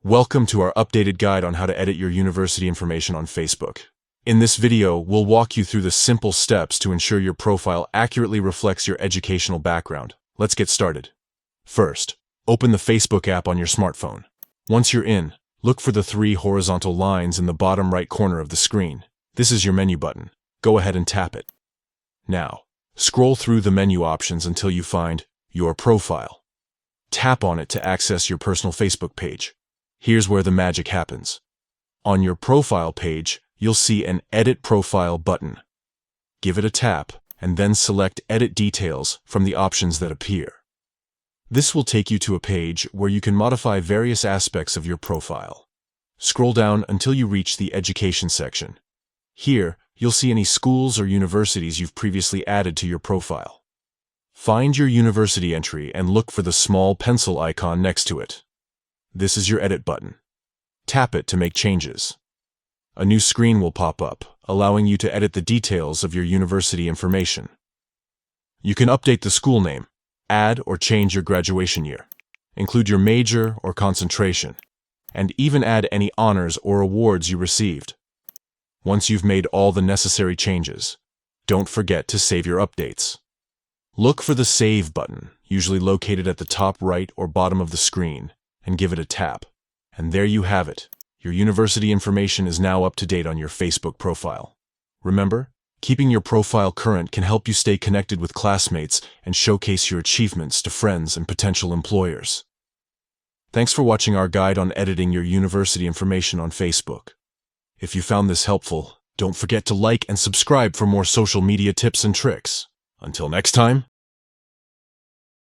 Welcome to our updated guide on how to edit your university information on Facebook. In this video, we'll walk you through the simple steps to ensure your profile accurately reflects your educational background. Let's get started. First, open the Facebook app on your smartphone. Once you're in, look for the 3 horizontal lines in the bottom right corner of the screen. This is your menu button. Go ahead and tap it. Now, scroll through the menu options until you find Your Profile. Tap on it to access your personal Facebook page. Here's where the magic happens. On your profile page, you'll see an Edit Profile button. Give it a tap, and then select Edit Details from the options that appear. This will take you to a page where you can modify various aspects of your profile. Scroll down until you reach the Education section. Here, you'll see any schools or universities you've previously added to your profile. Find your university entry and look for the small pencil icon next to it. This is your Edit button. Tap it to make changes. A new screen will pop up, allowing you to edit the details of your university information. You can update the school name, add or change your graduation year, include your major or concentration, and even add any honors or awards you received. Once you've made all the necessary changes, don't forget to save your updates. Look for the Save button, usually located at the top right or bottom of the screen, and give it a tap. And there you have it. Your university information is now up to date on your Facebook profile. Remember, keeping your profile current can help you stay connected with classmates and showcase your achievements to friends and potential employers. Thanks for watching our guide on editing your university information on Facebook. If you found this helpful, don't forget to like and subscribe for more social media tips and tricks. Until next time.